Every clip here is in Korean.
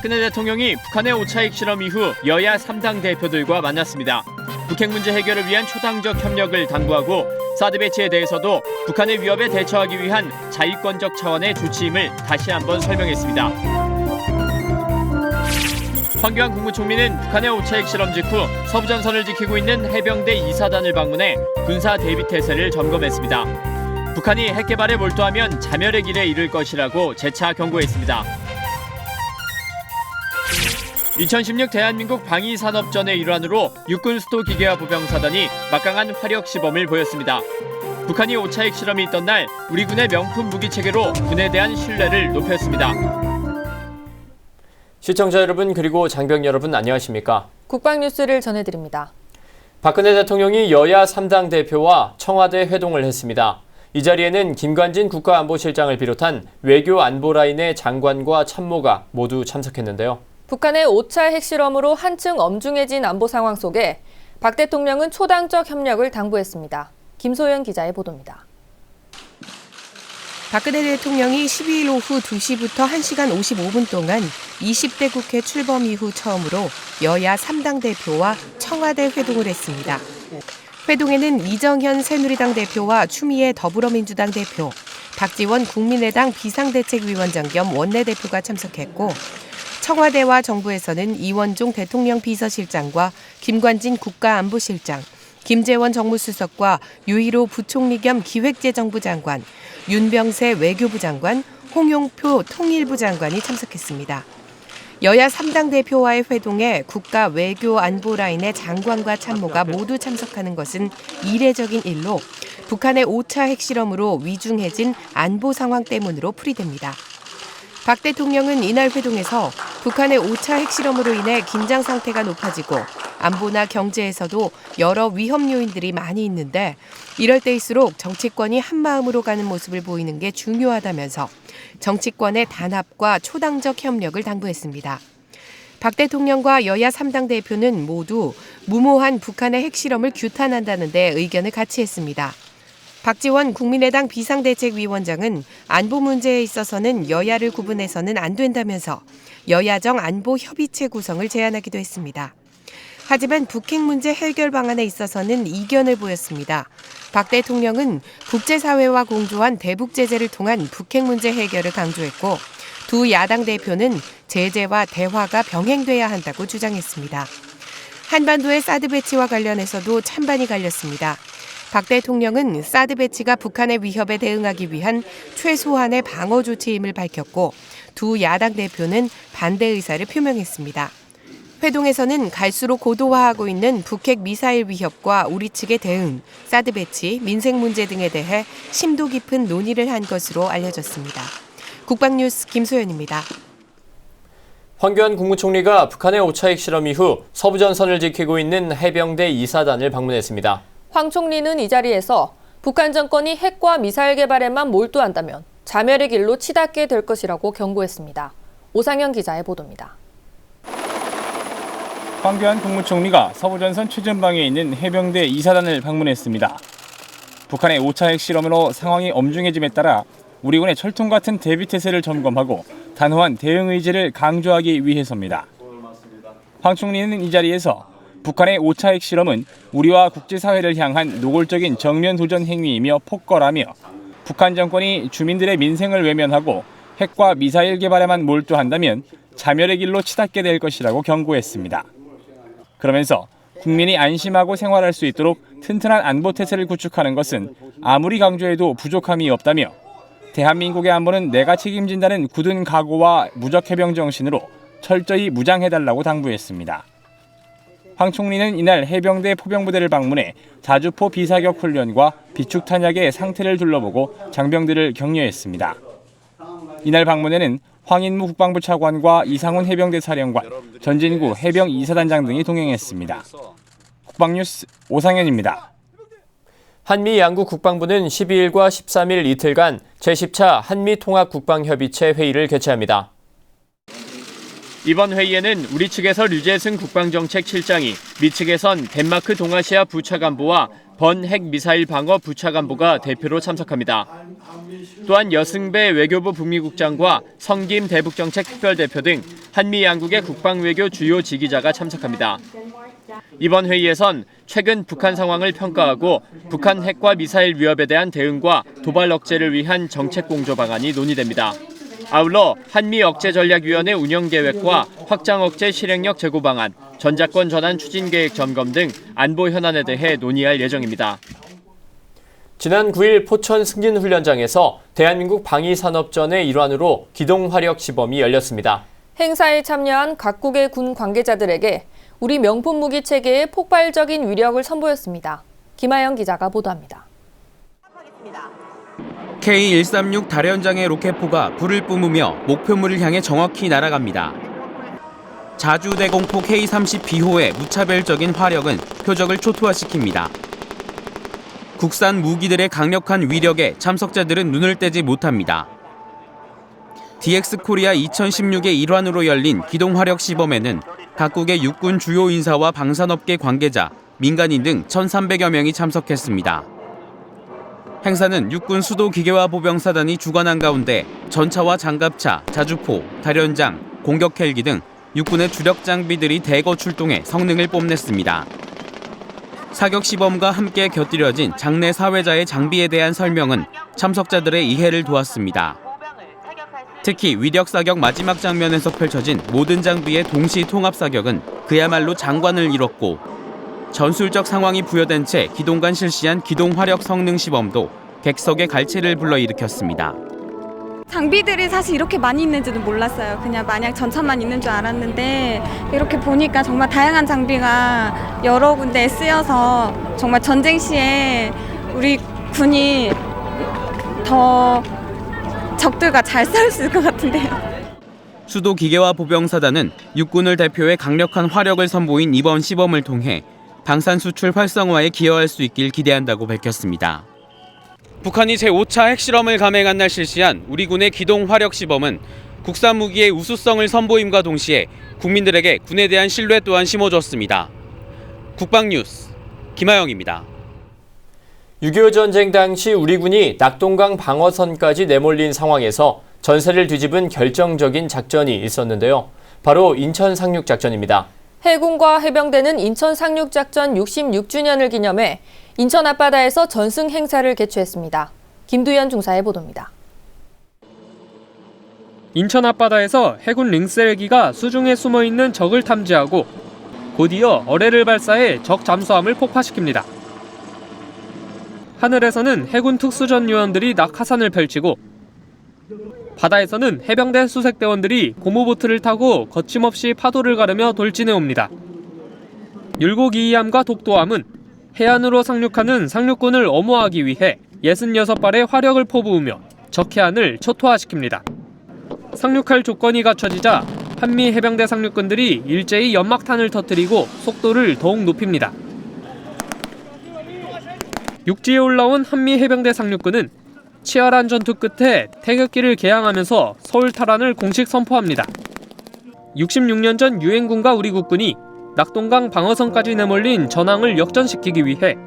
박근혜 대통령이 북한의 5차 핵실험 이후 여야 3당 대표들과 만났습니다. 북핵 문제 해결을 위한 초당적 협력을 당부하고 사드 배치에 대해서도 북한의 위협에 대처하기 위한 자위권적 차원의 조치임을 다시 한번 설명했습니다. 황교안 국무총리는 북한의 5차 핵실험 직후 서부전선을 지키고 있는 해병대 2사단을 방문해 군사 대비 태세를 점검했습니다. 북한이 핵 개발에 몰두하면 자멸의 길에 이를 것이라고 재차 경고했습니다. 2016 대한민국 방위산업전의 일환으로 육군 수도 기계화 보병사단이 막강한 화력 시범을 보였습니다. 북한이 5차 핵실험이 있던 날 우리 군의 명품 무기체계로 군에 대한 신뢰를 높였습니다. 시청자 여러분 그리고 장병 여러분 안녕하십니까? 국방뉴스를 전해드립니다. 박근혜 대통령이 여야 3당 대표와 청와대 회동을 했습니다. 이 자리에는 김관진 국가안보실장을 비롯한 외교안보라인의 장관과 참모가 모두 참석했는데요. 북한의 5차 핵실험으로 한층 엄중해진 안보 상황 속에 박 대통령은 초당적 협력을 당부했습니다. 김소연 기자의 보도입니다. 박근혜 대통령이 12일 오후 2시부터 1시간 55분 동안 20대 국회 출범 이후 처음으로 여야 3당 대표와 청와대 회동을 했습니다. 회동에는 이정현 새누리당 대표와 추미애 더불어민주당 대표, 박지원 국민의당 비상대책위원장 겸 원내대표가 참석했고 청와대와 정부에서는 이원종 대통령 비서실장과 김관진 국가안보실장, 김재원 정무수석과 유일호 부총리 겸 기획재정부 장관, 윤병세 외교부 장관, 홍용표 통일부 장관이 참석했습니다. 여야 3당 대표와의 회동에 국가 외교 안보 라인의 장관과 참모가 모두 참석하는 것은 이례적인 일로 북한의 5차 핵실험으로 위중해진 안보 상황 때문으로 풀이됩니다. 박 대통령은 이날 회동에서 북한의 5차 핵실험으로 인해 긴장 상태가 높아지고 안보나 경제에서도 여러 위험 요인들이 많이 있는데 이럴 때일수록 정치권이 한마음으로 가는 모습을 보이는 게 중요하다면서 정치권의 단합과 초당적 협력을 당부했습니다. 박 대통령과 여야 3당 대표는 모두 무모한 북한의 핵실험을 규탄한다는 데 의견을 같이 했습니다. 박지원 국민의당 비상대책위원장은 안보 문제에 있어서는 여야를 구분해서는 안 된다면서 여야정 안보협의체 구성을 제안하기도 했습니다. 하지만 북핵 문제 해결 방안에 있어서는 이견을 보였습니다. 박 대통령은 국제사회와 공조한 대북 제재를 통한 북핵 문제 해결을 강조했고 두 야당 대표는 제재와 대화가 병행돼야 한다고 주장했습니다. 한반도의 사드 배치와 관련해서도 찬반이 갈렸습니다. 박 대통령은 사드 배치가 북한의 위협에 대응하기 위한 최소한의 방어 조치임을 밝혔고 두 야당 대표는 반대 의사를 표명했습니다. 회동에서는 갈수록 고도화하고 있는 북핵 미사일 위협과 우리 측의 대응, 사드 배치, 민생 문제 등에 대해 심도 깊은 논의를 한 것으로 알려졌습니다. 국방뉴스 김소연입니다. 황교안 국무총리가 북한의 5차 핵실험 이후 서부전선을 지키고 있는 해병대 2사단을 방문했습니다. 황 총리는 이 자리에서 북한 정권이 핵과 미사일 개발에만 몰두한다면 자멸의 길로 치닫게 될 것이라고 경고했습니다. 오상현 기자의 보도입니다. 황교안 국무총리가 서부전선 최전방에 있는 해병대 2사단을 방문했습니다. 북한의 5차 핵실험으로 상황이 엄중해짐에 따라 우리 군의 철통 같은 대비태세를 점검하고 단호한 대응 의지를 강조하기 위해서입니다. 황 총리는 이 자리에서 북한의 5차 핵실험은 우리와 국제사회를 향한 노골적인 정면 도전 행위이며 폭거라며 북한 정권이 주민들의 민생을 외면하고 핵과 미사일 개발에만 몰두한다면 자멸의 길로 치닫게 될 것이라고 경고했습니다. 그러면서 국민이 안심하고 생활할 수 있도록 튼튼한 안보 태세를 구축하는 것은 아무리 강조해도 부족함이 없다며 대한민국의 안보는 내가 책임진다는 굳은 각오와 무적해병 정신으로 철저히 무장해달라고 당부했습니다. 황 총리는 이날 해병대 포병부대를 방문해 자주포 비사격 훈련과 비축 탄약의 상태를 둘러보고 장병들을 격려했습니다. 이날 방문에는 황인무 국방부 차관과 이상훈 해병대 사령관, 전진구 해병 2사단장 등이 동행했습니다. 국방뉴스 오상현입니다. 한미 양국 국방부는 12일과 13일 이틀간 제10차 한미통합국방협의체 회의를 개최합니다. 이번 회의에는 우리 측에서 류재승 국방정책실장이 미 측에선 덴마크 동아시아 부차관보와 번 핵미사일 방어 부차관보가 대표로 참석합니다. 또한 여승배 외교부 북미국장과 성김 대북정책특별대표 등 한미 양국의 국방외교 주요 지기자가 참석합니다. 이번 회의에선 최근 북한 상황을 평가하고 북한 핵과 미사일 위협에 대한 대응과 도발 억제를 위한 정책 공조 방안이 논의됩니다. 아울러 한미억제전략위원회 운영계획과 확장 억제 실행력 제고 방안, 전자권 전환 추진계획 점검 등 안보 현안에 대해 논의할 예정입니다. 지난 9일 포천 승진훈련장에서 대한민국 방위산업전의 일환으로 기동화력 시범이 열렸습니다. 행사에 참여한 각국의 군 관계자들에게 우리 명품 무기 체계의 폭발적인 위력을 선보였습니다. 김하영 기자가 보도합니다. K136 달연장의 로켓포가 불을 뿜으며 목표물을 향해 정확히 날아갑니다. 자주대공포 K30B호의 무차별적인 화력은 표적을 초토화시킵니다. 국산 무기들의 강력한 위력에 참석자들은 눈을 떼지 못합니다. DX코리아 2016의 일환으로 열린 기동화력 시범에는 각국의 육군 주요 인사와 방산업계 관계자, 민간인 등 1,300여 명이 참석했습니다. 행사는 육군 수도기계화 보병사단이 주관한 가운데 전차와 장갑차, 자주포, 달연장, 공격 헬기 등 육군의 주력 장비들이 대거 출동해 성능을 뽐냈습니다. 사격 시범과 함께 곁들여진 장내 사회자의 장비에 대한 설명은 참석자들의 이해를 도왔습니다. 특히 위력 사격 마지막 장면에서 펼쳐진 모든 장비의 동시 통합 사격은 그야말로 장관을 이뤘고, 전술적 상황이 부여된 채 기동간 실시한 기동화력 성능 시범도 객석의 갈채를 불러일으켰습니다. 장비들이 사실 이렇게 많이 있는지는 몰랐어요. 그냥 마냥 전차만 있는 줄 알았는데 이렇게 보니까 정말 다양한 장비가 여러 군데에 쓰여서 정말 전쟁 시에 우리 군이 더 적들과 잘 싸울 수 있을 것 같은데요. 수도기계화 보병사단은 육군을 대표해 강력한 화력을 선보인 이번 시범을 통해 방산 수출 활성화에 기여할 수 있길 기대한다고 밝혔습니다. 북한이 제5차 핵실험을 감행한 날 실시한 우리 군의 기동 화력 시범은 국산 무기의 우수성을 선보임과 동시에 국민들에게 군에 대한 신뢰 또한 심어줬습니다. 국방뉴스 김하영입니다. 6.25 전쟁 당시 우리 군이 낙동강 방어선까지 내몰린 상황에서 전세를 뒤집은 결정적인 작전이 있었는데요. 바로 인천 상륙작전입니다. 해군과 해병대는 인천 상륙작전 66주년을 기념해 인천 앞바다에서 전승 행사를 개최했습니다. 김두현 중사의 보도입니다. 인천 앞바다에서 해군 링스 헬기가 수중에 숨어있는 적을 탐지하고 곧이어 어뢰를 발사해 적 잠수함을 폭파시킵니다. 하늘에서는 해군 특수전 요원들이 낙하산을 펼치고 바다에서는 해병대 수색대원들이 고무보트를 타고 거침없이 파도를 가르며 돌진해옵니다. 율곡이함과 독도함은 해안으로 상륙하는 상륙군을 엄호하기 위해 66발의 화력을 퍼부으며 적해안을 초토화시킵니다. 상륙할 조건이 갖춰지자 한미 해병대 상륙군들이 일제히 연막탄을 터뜨리고 속도를 더욱 높입니다. 육지에 올라온 한미 해병대 상륙군은 치열한 전투 끝에 태극기를 개항하면서 서울 탈환을 공식 선포합니다. 66년 전 유엔군과 우리 국군이 낙동강 방어선까지 내몰린 전황을 역전시키기 위해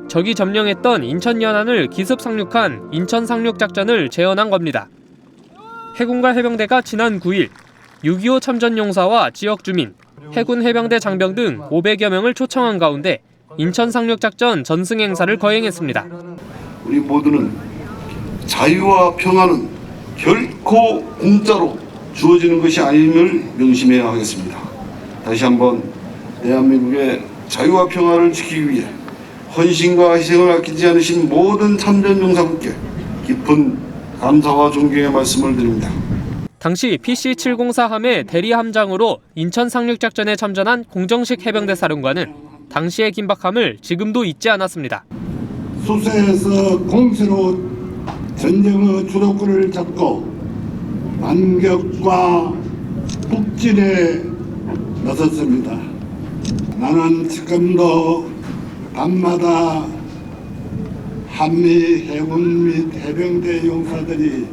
적이 점령했던 인천 연안을 기습 상륙한 인천 상륙작전을 재현한 겁니다. 해군과 해병대가 지난 9일 6.25 참전용사와 지역주민, 해군 해병대 장병 등 500여 명을 초청한 가운데 인천 상륙작전 전승 행사를 거행했습니다. 우리 모두는 자유와 평화는 결코 공짜로 주어지는 것이 아님을 명심해야 하겠습니다. 다시 한번 대한민국의 자유와 평화를 지키기 위해 헌신과 희생을 아끼지 않으신 모든 참전용사분께 깊은 감사와 존경의 말씀을 드립니다. 당시 PC-704함의 대리함장으로 인천 상륙작전에 참전한 공정식 해병대 사령관은 당시의 긴박함을 지금도 잊지 않았습니다. 수세에서 공세로 전쟁의 주도권을 잡고 반격과 북진에 나섰습니다. 나는 지금도 밤마다 한미 해군 및 해병대 용사들이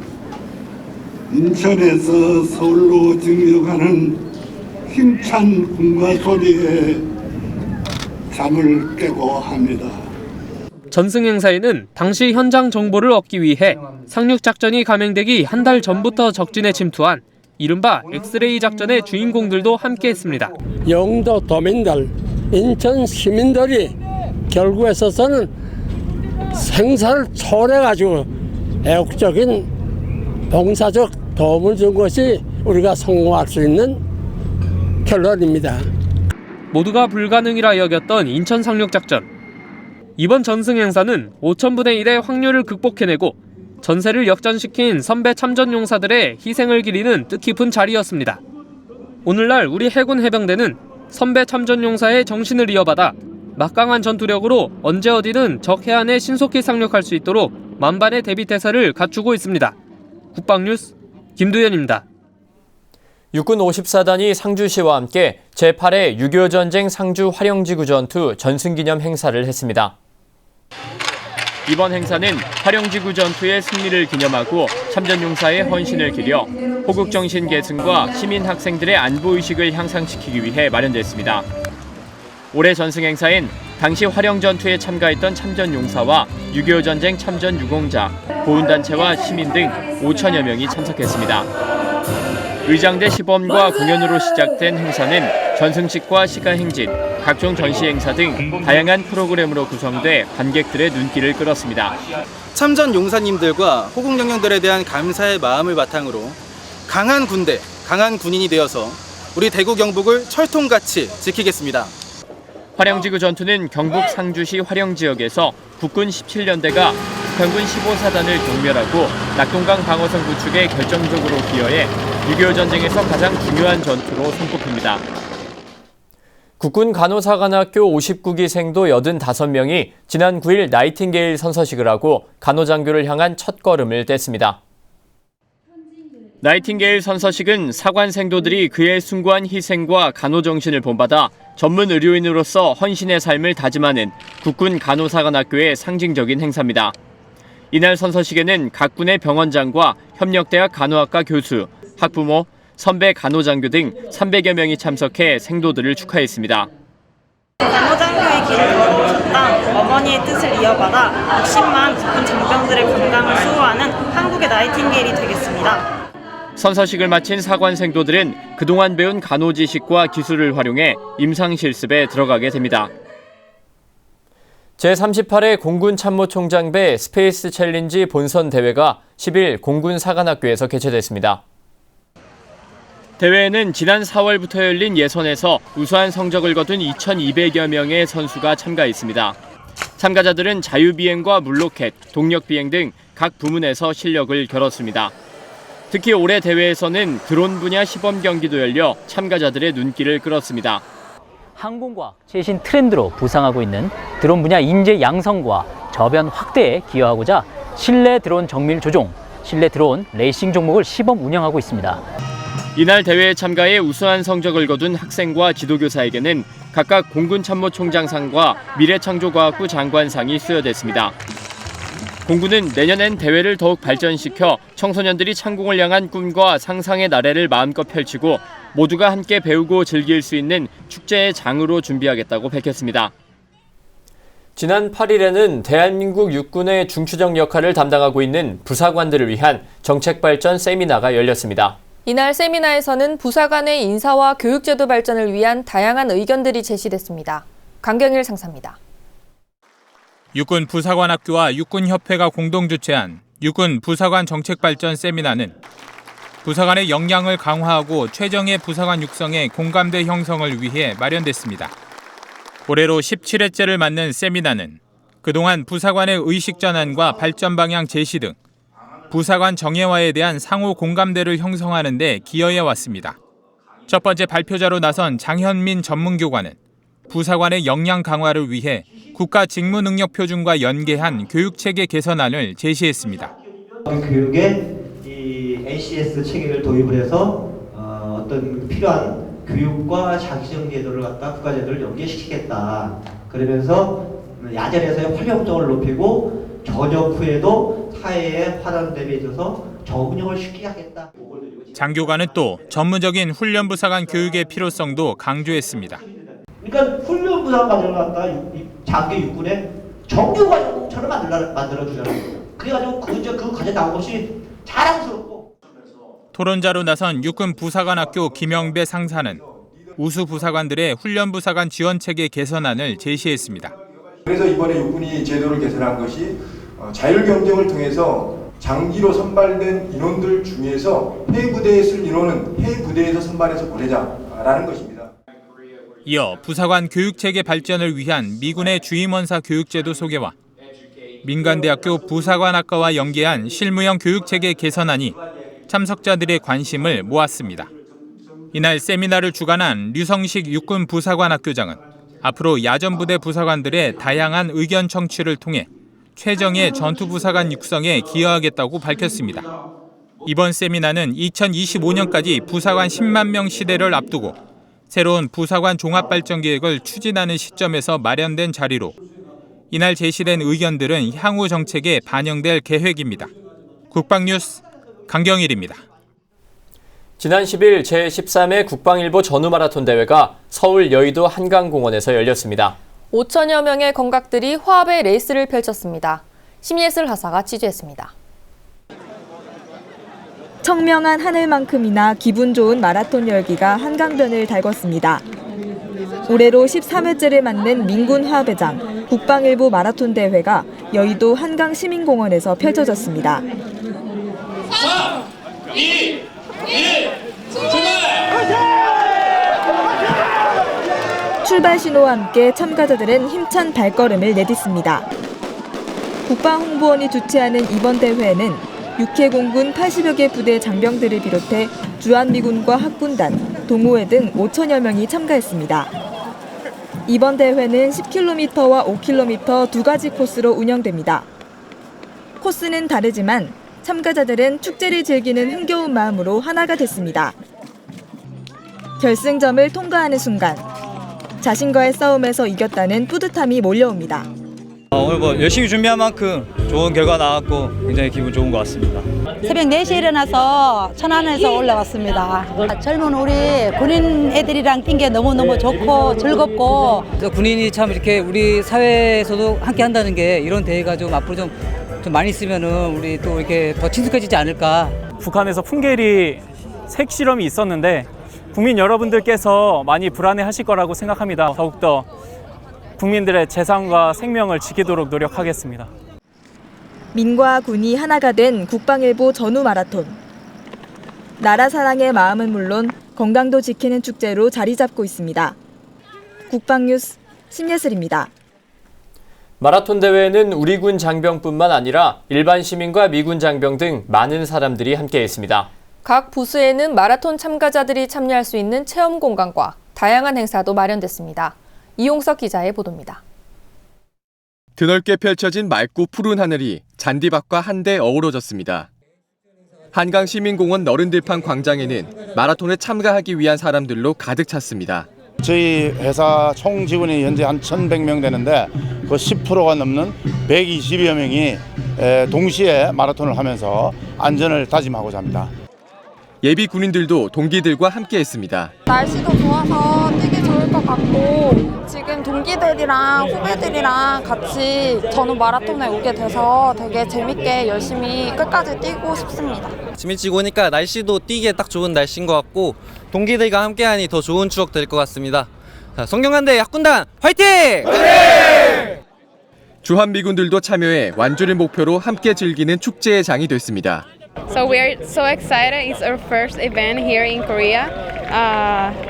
인천에서 서울로 진격하는 힘찬 군가 소리에 잠을 깨고 합니다. 전승 행사에는 당시 현장 정보를 얻기 위해 상륙작전이 감행되기 한 달 전부터 적진에 침투한 이른바 엑스레이 작전의 주인공들도 함께했습니다. 영도 도민들, 인천 시민들이 결국에 있어서는 생사를 초월해가지고 애국적인 봉사적 도움을 준 것이 우리가 성공할 수 있는 결론입니다. 모두가 불가능이라 여겼던 인천 상륙작전. 이번 전승 행사는 5,000분의 1의 확률을 극복해내고 전세를 역전시킨 선배 참전용사들의 희생을 기리는 뜻깊은 자리였습니다. 오늘날 우리 해군 해병대는 선배 참전용사의 정신을 이어받아 막강한 전투력으로 언제 어디든 적 해안에 신속히 상륙할 수 있도록 만반의 대비 태세를 갖추고 있습니다. 국방뉴스 김두현입니다. 육군 54단이 상주시와 함께 제8회 6.25 전쟁 상주 활용지구 전투 전승기념 행사를 했습니다. 이번 행사는 활용지구 전투의 승리를 기념하고 참전용사의 헌신을 기려 호국정신 계승과 시민 학생들의 안보의식을 향상시키기 위해 마련됐습니다. 올해 전승 행사엔 당시 활용전투에 참가했던 참전용사와 6.25 전쟁 참전 유공자, 보훈단체와 시민 등 5천여 명이 참석했습니다. 의장대 시범과 공연으로 시작된 행사는 전승식과 시가행진, 각종 전시 행사 등 다양한 프로그램으로 구성돼 관객들의 눈길을 끌었습니다. 참전 용사님들과 호국영령들에 대한 감사의 마음을 바탕으로 강한 군대, 강한 군인이 되어서 우리 대구 경북을 철통같이 지키겠습니다. 활용지구 전투는 경북 상주시 활용지역에서 국군 17년대가 북한군 15사단을 경멸하고 낙동강 방어선 구축에 결정적으로 기여해 6.25 전쟁에서 가장 중요한 전투로 손꼽힙니다. 국군 간호사관학교 59기생도 85명이 지난 9일 나이팅게일 선서식을 하고 간호장교를 향한 첫걸음을 뗐습니다. 나이팅게일 선서식은 사관생도들이 그의 숭고한 희생과 간호정신을 본받아 전문 의료인으로서 헌신의 삶을 다짐하는 국군 간호사관학교의 상징적인 행사입니다. 이날 선서식에는 각 군의 병원장과 협력대학 간호학과 교수, 학부모, 선배 간호장교 등 300여 명이 참석해 생도들을 축하했습니다. 간호장교의 길을 걸어오셨던 어머니의 뜻을 이어받아 60만 국군 장병들의 건강을 수호하는 한국의 나이팅게일이 되겠습니다. 선서식을 마친 사관생도들은 그동안 배운 간호 지식과 기술을 활용해 임상실습에 들어가게 됩니다. 제38회 공군참모총장배 스페이스 챌린지 본선 대회가 10일 공군사관학교에서 개최됐습니다. 대회에는 지난 4월부터 열린 예선에서 우수한 성적을 거둔 2,200여 명의 선수가 참가했습니다. 참가자들은 자유비행과 물로켓, 동력비행 등 각 부문에서 실력을 겨뤘습니다. 특히 올해 대회에서는 드론 분야 시범 경기도 열려 참가자들의 눈길을 끌었습니다. 항공과학 최신 트렌드로 부상하고 있는 드론 분야 인재 양성과 저변 확대에 기여하고자 실내 드론 정밀 조종, 실내 드론 레이싱 종목을 시범 운영하고 있습니다. 이날 대회에 참가해 우수한 성적을 거둔 학생과 지도교사에게는 각각 공군참모총장상과 미래창조과학부 장관상이 수여됐습니다. 공군은 내년엔 대회를 더욱 발전시켜 청소년들이 창공을 향한 꿈과 상상의 나래를 마음껏 펼치고 모두가 함께 배우고 즐길 수 있는 축제의 장으로 준비하겠다고 밝혔습니다. 지난 8일에는 대한민국 육군의 중추적 역할을 담당하고 있는 부사관들을 위한 정책발전 세미나가 열렸습니다. 이날 세미나에서는 부사관의 인사와 교육제도 발전을 위한 다양한 의견들이 제시됐습니다. 강경일 상사입니다. 육군 부사관학교와 육군협회가 공동 주최한 육군 부사관 정책발전 세미나는 부사관의 역량을 강화하고 최정예 부사관 육성의 공감대 형성을 위해 마련됐습니다. 올해로 17회째를 맞는 세미나는 그동안 부사관의 의식 전환과 발전 방향 제시 등 부사관 정예화에 대한 상호 공감대를 형성하는 데 기여해 왔습니다. 첫 번째 발표자로 나선 장현민 전문교관은 부사관의 역량 강화를 위해 국가 직무 능력 표준과 연계한 교육체계 개선안을 제시했습니다. 교육에 이 ACS 체계를 도입을 해서 어떤 필요한 교육과 자기정 제도를 갖다 국가 제도를 연계시키겠다. 그러면서 야전에서의 활용성을 높이고 전역 후에도 사회에 활용됨에 있어서 적응력을 쉽게 하겠다. 장 교관은 또 전문적인 훈련 부사관 교육의 필요성도 강조했습니다. 그러니까 훈련 부사관을 갖다 장교 육군에 정규과정처럼 만들어주잖아요. 그래가지고 그 과정 나온 것이 자랑스럽고. 토론자로 나선 육군 부사관학교 김영배 상사는 우수 부사관들의 훈련 부사관 지원 체계 개선안을 제시했습니다. 그래서 이번에 육군이 제도를 개선한 것이 자율 경쟁을 통해서 장기로 선발된 인원들 중에서 해부대에 쓸 인원은 해부대에서 선발해서 보내자라는 것입니다. 이어 부사관 교육체계 발전을 위한 미군의 주임원사 교육제도 소개와 민간대학교 부사관학과와 연계한 실무형 교육체계 개선안이 참석자들의 관심을 모았습니다. 이날 세미나를 주관한 류성식 육군 부사관학교장은 앞으로 야전부대 부사관들의 다양한 의견 청취를 통해 최정예 전투부사관 육성에 기여하겠다고 밝혔습니다. 이번 세미나는 2025년까지 부사관 10만 명 시대를 앞두고 새로운 부사관 종합발전계획을 추진하는 시점에서 마련된 자리로 이날 제시된 의견들은 향후 정책에 반영될 계획입니다. 국방뉴스 강경일입니다. 지난 10일 제13회 국방일보 전후마라톤 대회가 서울 여의도 한강공원에서 열렸습니다. 5천여 명의 건각들이 화합의 레이스를 펼쳤습니다. 심예슬 하사가 취재했습니다. 청명한 하늘만큼이나 기분 좋은 마라톤 열기가 한강변을 달궜습니다. 올해로 13회째를 맞는 민군 화합회장 국방일보 마라톤 대회가 여의도 한강시민공원에서 펼쳐졌습니다. 3, 2, 1, 출발 신호와 함께 참가자들은 힘찬 발걸음을 내딛습니다. 국방홍보원이 주최하는 이번 대회에는 육해공군 80여 개 부대 장병들을 비롯해 주한미군과 학군단, 동호회 등 5천여 명이 참가했습니다. 이번 대회는 10km와 5km 두 가지 코스로 운영됩니다. 코스는 다르지만 참가자들은 축제를 즐기는 흥겨운 마음으로 하나가 됐습니다. 결승점을 통과하는 순간 자신과의 싸움에서 이겼다는 뿌듯함이 몰려옵니다. 오늘 열심히 준비한 만큼 좋은 결과 나왔고 굉장히 기분 좋은 것 같습니다. 새벽 4시에 일어나서 천안에서 올라왔습니다. 젊은 우리 군인 애들이랑 뛴 게 너무너무 좋고 즐겁고 군인이 참 이렇게 우리 사회에서도 함께 한다는 게 이런 대회가 좀 앞으로 좀 많이 있으면은 우리 또 이렇게 더 친숙해지지 않을까. 북한에서 풍계리 핵실험이 있었는데 국민 여러분들께서 많이 불안해하실 거라고 생각합니다. 더욱더 국민들의 재산과 생명을 지키도록 노력하겠습니다. 민과 군이 하나가 된 국방일보 전후 마라톤. 나라 사랑의 마음은 물론 건강도 지키는 축제로 자리 잡고 있습니다. 국방뉴스 심예슬입니다. 마라톤 대회에는 우리 군 장병뿐만 아니라 일반 시민과 미군 장병 등 많은 사람들이 함께했습니다. 각 부스에는 마라톤 참가자들이 참여할 수 있는 체험 공간과 다양한 행사도 마련됐습니다. 이용석 기자의 보도입니다. 드넓게 펼쳐진 맑고 푸른 하늘이 잔디밭과 한데 어우러졌습니다. 한강시민공원 너른들판 광장에는 마라톤에 참가하기 위한 사람들로 가득 찼습니다. 저희 회사 총 직원이 현재 한 1,100명 되는데 그 10%가 넘는 120여 명이 동시에 마라톤을 하면서 안전을 다짐하고자 합니다. 예비 군인들도 동기들과 함께했습니다. 날씨도 좋아서 뛰기 좋을 것 같고 지금 동기들이랑 후배들이랑 같이 전후 마라톤에 오게 돼서 되게 재밌게 열심히 끝까지 뛰고 싶습니다. 아침 일찍 오니까 날씨도 뛰기에 딱 좋은 날씨인 것 같고 동기들과 함께하니 더 좋은 추억 될 것 같습니다. 자, 성경한대 학군단 화이팅! 화이팅! 주한미군들도 참여해 완주를 목표로 함께 즐기는 축제의 장이 됐습니다. So we're so excited. It's our first event here in Korea.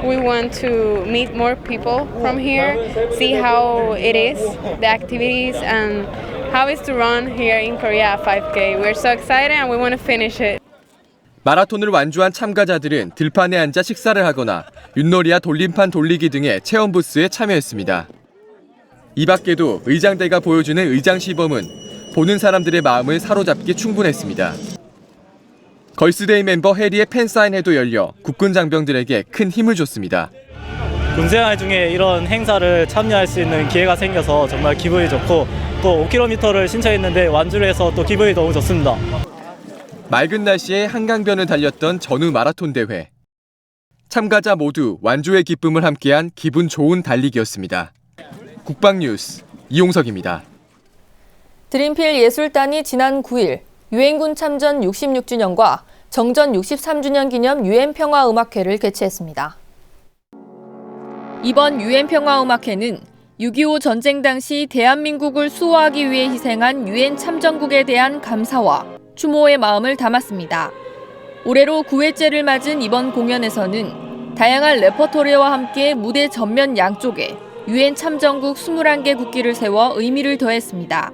We want to meet more people from here, see how it is, the activities, and how it's to run here in Korea 5K. We're so excited and we want to finish it. 마라톤을 완주한 참가자들은 들판에 앉아 식사를 하거나 윷놀이와 돌림판 돌리기 등의 체험 부스에 참여했습니다. 이 밖에도 의장대가 보여주는 의장 시범은 보는 사람들의 마음을 사로잡기 충분했습니다. 걸스데이 멤버 해리의 팬사인회도 열려 국군 장병들에게 큰 힘을 줬습니다. 군생활 중에 이런 행사를 참여할 수 있는 기회가 생겨서 정말 기분이 좋고 또 5km를 신청했는데 완주를 해서 또 기분이 너무 좋습니다. 맑은 날씨에 한강변을 달렸던 전후 마라톤 대회. 참가자 모두 완주의 기쁨을 함께한 기분 좋은 달리기였습니다. 국방뉴스 이용석입니다. 드림필 예술단이 지난 9일 유엔군 참전 66주년과 정전 63주년 기념 유엔평화음악회를 개최했습니다. 이번 유엔평화음악회는 6.25 전쟁 당시 대한민국을 수호하기 위해 희생한 유엔 참전국에 대한 감사와 추모의 마음을 담았습니다. 올해로 9회째를 맞은 이번 공연에서는 다양한 레퍼토리와 함께 무대 전면 양쪽에 유엔 참전국 21개 국기를 세워 의미를 더했습니다.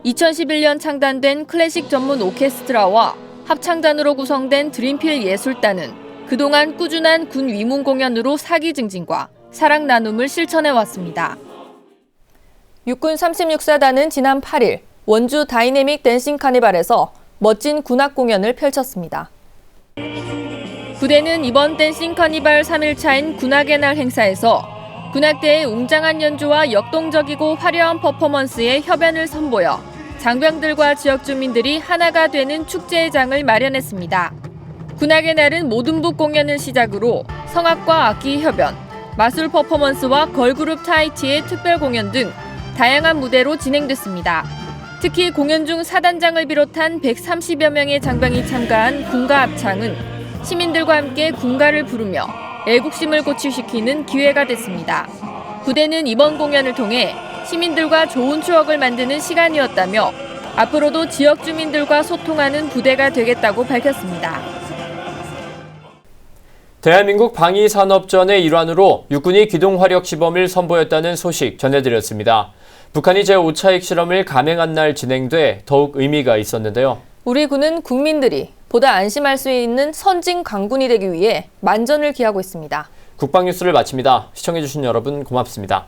2011년 창단된 클래식 전문 오케스트라와 합창단으로 구성된 드림필 예술단은 그동안 꾸준한 군 위문 공연으로 사기 증진과 사랑 나눔을 실천해왔습니다. 육군 36사단은 지난 8일 원주 다이내믹 댄싱 카니발에서 멋진 군악 공연을 펼쳤습니다. 부대는 이번 댄싱 카니발 3일차인 군악의 날 행사에서 군악대의 웅장한 연주와 역동적이고 화려한 퍼포먼스에 협연을 선보여 장병들과 지역 주민들이 하나가 되는 축제의 장을 마련했습니다. 군악의 날은 모든북 공연을 시작으로 성악과 악기 협연, 마술 퍼포먼스와 걸그룹 타이치의 특별 공연 등 다양한 무대로 진행됐습니다. 특히 공연 중 사단장을 비롯한 130여 명의 장병이 참가한 군가 합창은 시민들과 함께 군가를 부르며 애국심을 고취시키는 기회가 됐습니다. 부대는 이번 공연을 통해 시민들과 좋은 추억을 만드는 시간이었다며 앞으로도 지역 주민들과 소통하는 부대가 되겠다고 밝혔습니다. 대한민국 방위산업전의 일환으로 육군이 기동화력 시범을 선보였다는 소식 전해드렸습니다. 북한이 제5차 핵실험을 감행한 날 진행돼 더욱 의미가 있었는데요. 우리 군은 국민들이 보다 안심할 수 있는 선진 강군이 되기 위해 만전을 기하고 있습니다. 국방뉴스를 마칩니다. 시청해주신 여러분 고맙습니다.